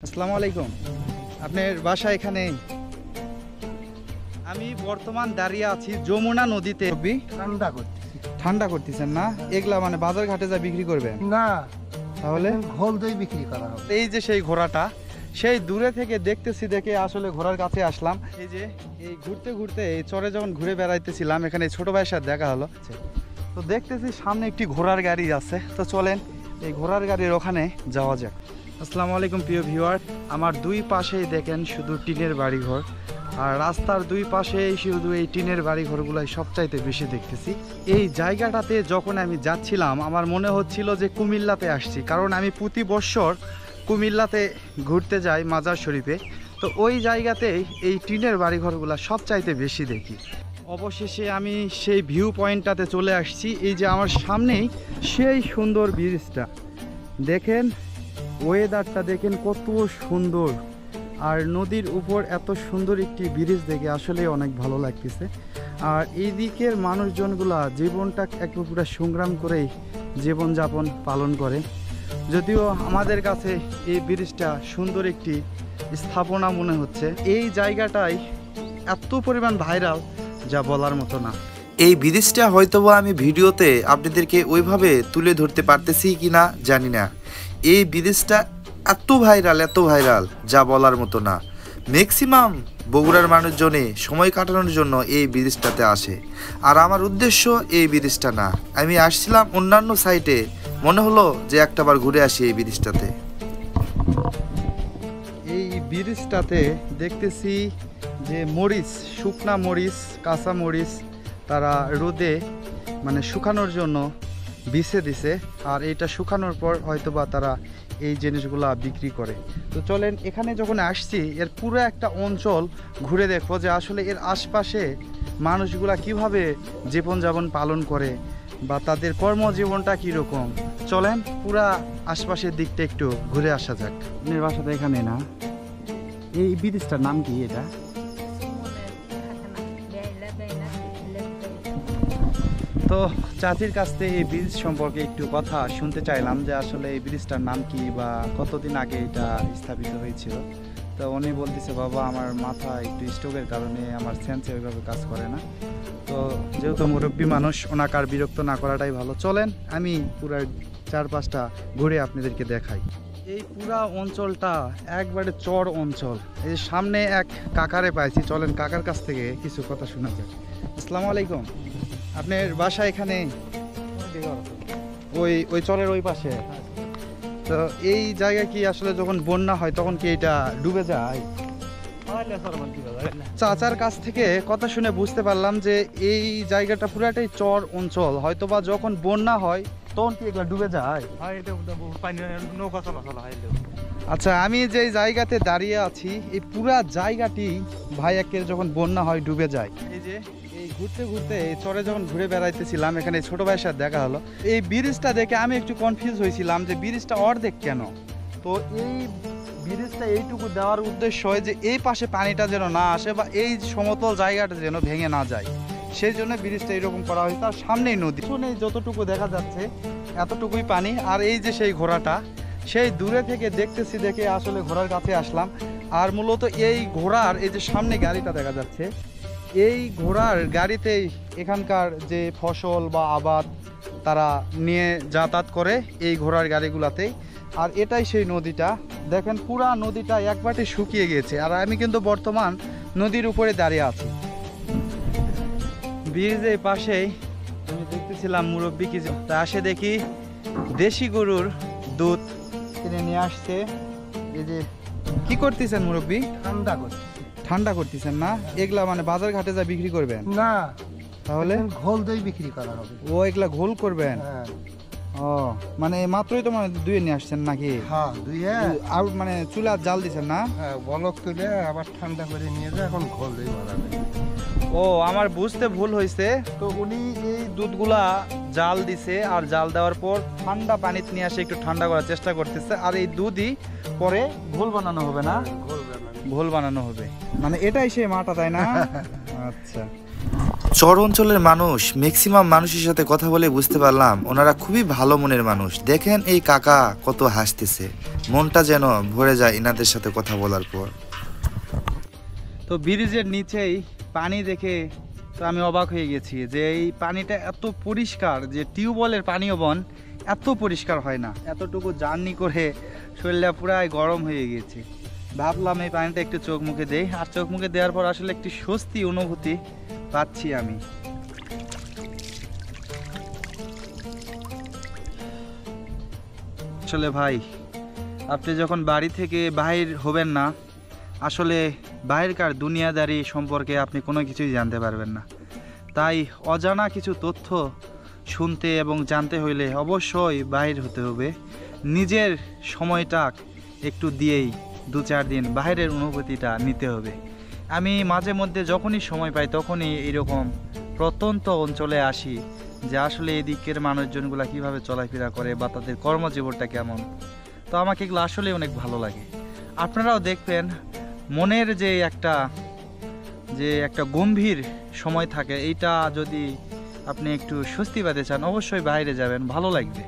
আসসালামু আলাইকুম। আপনার বাসা এখানে? আমি বর্তমান দাঁড়িয়ে আছি যমুনা নদীতে। ঠান্ডা করতেছেন না? এগুলা মানে বাজার ঘাটে যা বিক্রি করবেন না, তাহলে? ঘোল দই বিক্রি করা হবে। এই যে সেই ঘোড়াটা, সেই দূরে থেকে দেখতেছি দেখে আসলে ঘোড়ার কাছে আসলাম। এই যে এই ঘুরতে ঘুরতে এই চরে যখন ঘুরে বেড়াইতেছিলাম, এখানে ছোট ভাইয়ের সাথে দেখা হলো। তো দেখতেছি সামনে একটি ঘোড়ার গাড়ি আছে, তো চলেন এই ঘোড়ার গাড়ির ওখানে যাওয়া যাক। আসসালামু আলাইকুম প্রিয় ভিউয়ার। আমার দুই পাশেই দেখেন শুধু টিনের বাড়িঘর, আর রাস্তার দুই পাশেই শুধু এই টিনের বাড়িঘরগুলাই সবচাইতে বেশি দেখতেছি। এই জায়গাটাতে যখন আমি যাচ্ছিলাম আমার মনে হচ্ছিল যে কুমিল্লাতে আসছি, কারণ আমি প্রতি বছর কুমিল্লাতে ঘুরতে যাই মাজার শরীফে। তো ওই জায়গাতেই এই টিনের বাড়িঘরগুলো সবচাইতে বেশি দেখি। অবশেষে আমি সেই ভিউ পয়েন্টটাতে চলে আসছি। এই যে আমার সামনেই সেই সুন্দর ব্রিজটা দেখেন, ওয়েদারটা দেখেন কত সুন্দর, আর নদীর উপর এত সুন্দর একটি ব্রিজ দেখে আসলে অনেক ভালো লাগতেছে। আর এই দিকের মানুষজনগুলা জীবনটা একটু পুরো সংগ্রাম করেই জীবনযাপন পালন করে। যদিও আমাদের কাছে এই ব্রিজটা সুন্দর একটি স্থাপনা মনে হচ্ছে, এই জায়গাটাই এত পরিমাণ ভাইরাল যা বলার মতো না। এই ব্রিজটা হয়তোবা আমি ভিডিওতে আপনাদেরকে ওইভাবে তুলে ধরতে পারতেছি কিনা জানি না। এই ব্রিজটা এত ভাইরাল যা বলার মতো না। ম্যাক্সিমাম বগুড়ার মানুষজনে সময় কাটানোর জন্য এই ব্রিজটাতে আসে, আর আমার উদ্দেশ্য এই ব্রিজটা না। আমি আসছিলাম অন্যান্য সাইটে, মনে হলো যে একটাবার ঘুরে আসি এই ব্রিজটাতে। এই ব্রিজটাতে দেখতেছি যে মরিচ, শুকনা মরিচ, কাঁচা মরিচ তারা রোদে মানে শুকানোর জন্য বিছে দিছে, আর এটা শুকানোর পর হয়তোবা তারা এই জিনিসগুলা বিক্রি করে। তো চলেন এখানে যখন আসছি এর পুরো একটা অঞ্চল ঘুরে দেখবো যে আসলে এর আশপাশে মানুষগুলা কিভাবে জীবনযাপন পালন করে বা তাদের কর্মজীবনটা কীরকম। চলেন পুরা আশপাশের দিকটা একটু ঘুরে আসা যাক। আপনার বাসাটা এখানে না? এই ব্রিজটার নাম কি এটা? তো চাচির কাছ থেকে এই ব্রিজ সম্পর্কে একটু কথা শুনতে চাইলাম যে আসলে এই ব্রিজটার নাম কি বা কতদিন আগে এটা স্থাপিত হয়েছিল। তো উনি বলতেছে, বাবা আমার মাথা একটু স্ট্রোকের কারণে আমার সেন্সে ওইভাবে কাজ করে না। তো যেহেতু মুরব্বী মানুষ, ওনাকে আর বিরক্ত না করাটাই ভালো। চলেন আমি পুরো চারপাশটা ঘুরে আপনাদেরকে দেখাই। এই পুরা অঞ্চলটা একবারে চর অঞ্চল। এই সামনে এক কাকারে পাইছি, চলেন কাকার কাছ থেকে কিছু কথা শোনা যায়। আসসালামু আলাইকুম। আপনার বাসা এখানে? ওই চরের ওই পাশে? তো এই জায়গায় কি আসলে যখন বন্যা হয় তখন কি এটা ডুবে যায়? চাচার কাছ থেকে কথা শুনে বুঝতে পারলাম যে এই জায়গাটা পুরাটাই চর অঞ্চল, হয়তোবা যখন বন্যা হয় তখন কি এগুলো ডুবে যায়? আচ্ছা, আমি যে জায়গাতে দাঁড়িয়ে আছি এই পুরা জায়গাটি ভাই একের যখন বন্যা হয় ডুবে যায়। এই যে এই ঘুরতে ঘুরতে এই চরে যখন ঘুরে বেড়াইতেছিলাম, এখানে ছোট ভাইয়ের সাথে দেখা হলো। এই ব্রিজটা দেখে আমি একটু কনফিউজ হয়েছিলাম যে ব্রিজটা অর্ধেক কেন। তো এই ব্রিজটা এইটুকু দেওয়ার উদ্দেশ্য হয় যে এই পাশে পানিটা যেন না আসে বা এই সমতল জায়গাটা যেন ভেঙে না যায়, সেই জন্য ব্রিজটা এইরকম করা হয়েছে। আর সামনেই নদী, শুনে যতটুকু দেখা যাচ্ছে এতটুকুই পানি। আর এই যে সেই ঘোড়াটা, সেই দূরে থেকে দেখতেছি দেখে আসলে ঘোড়ার কাছে আসলাম। আর মূলত এই ঘোড়ার এই যে সামনে গাড়িটা দেখা যাচ্ছে, এই ঘোড়ার গাড়িতেই এখানকার যে ফসল বা আবাদ তারা নিয়ে যাতায়াত করে এই ঘোড়ার গাড়িগুলাতেই। আর এটাই সেই নদীটা, দেখেন পুরা নদীটা একবারে শুকিয়ে গেছে। আর আমি কিন্তু বর্তমান নদীর উপরে দাঁড়িয়ে আছি। ব্রিজের পাশেই আমি দেখতেছিলাম মুরব্বী কিছু, তা আসে দেখি দেশি গরুর দুধ কিনে নিয়ে আসছে। এই যে কি করতেছেন মুরব্বী? ঠান্ডা করতেছেন না? এগুলা মানে বাজার ঘাটে যা বিক্রি করবেন না, তাহলে? ঘোল দই বিক্রি করা হবে। ও এগুলা ঘোল করবেন? হ্যাঁ। ও মানে মাত্রই তো মানে ধুয়ে নিয়ে আসছেন নাকি? হ্যাঁ, ধুয়ে আর মানে চুলা জাল দিচ্ছেন না? হ্যাঁ, বলক তুলে আবার ঠান্ডা করে নিয়ে যায়, এখন ঘোল দই বানাবে। ও আমার বুঝতে ভুল হয়েছে। তো উনি এই দুধগুলা জাল দিছে, আর জাল দেওয়ার পর ঠান্ডা পানিতে নিয়ে আসে একটু ঠান্ডা করার চেষ্টা করতেছে, আর এই দুধই পরে ঘোল বানানো হবে না? ঘোল বানাবে। ঘোল বানানো হবে মানে এটাই সেই মাটা, তাই না? আচ্ছা চর অঞ্চলের মানুষ ম্যাক্সিমাম মানুষের সাথে কথা বলে বুঝতে পারলাম ওনারা খুবই ভালো মনের মানুষ। দেখেন এই কাকা কত হাসতেছে, মনটা যেন ভরে যায় এনাদের সাথে কথা বলার পর। তো ব্রিজের নিচেই পানি দেখে তো আমি অবাক হয়ে গেছি যে এই পানিটা এত পরিষ্কার, যে টিউবওয়েলের পানীয় বন এত পরিষ্কার হয় না। এতটুকু জার্নি করে শরীরটা পুরাই গরম হয়ে গেছে। ভাবলাম এই পানিটা একটু চোখ মুখে দেই, আর চোখ মুখে দেওয়ার পর আসলে একটি স্বস্তি অনুভূতি পাচ্ছি আমি। আসলে ভাই, আপনি যখন বাড়ি থেকে বাহির হবেন না, আসলে বাইরেকার দুনিয়াদারি সম্পর্কে আপনি কোনো কিছুই জানতে পারবেন না। তাই অজানা কিছু তথ্য শুনতে এবং জানতে হইলে অবশ্যই বাহির হতে হবে। নিজের সময়টা একটু দিয়েই 2-4 দিন বাইরের অনুভূতিটা নিতে হবে। আমি মাঝে মধ্যে যখনই সময় পাই তখনই এরকম প্রত্যন্ত অঞ্চলে আসি, যে আসলে এদিকের মানুষজনগুলো কীভাবে চলাফেরা করে বা তাদের কর্মজীবনটা কেমন। তো আমাকে এগুলো আসলে অনেক ভালো লাগে। আপনারাও দেখবেন মনের যে একটা গম্ভীর সময় থাকে, এইটা যদি আপনি একটু স্বস্তি পেতে চান অবশ্যই বাইরে যাবেন, ভালো লাগবে।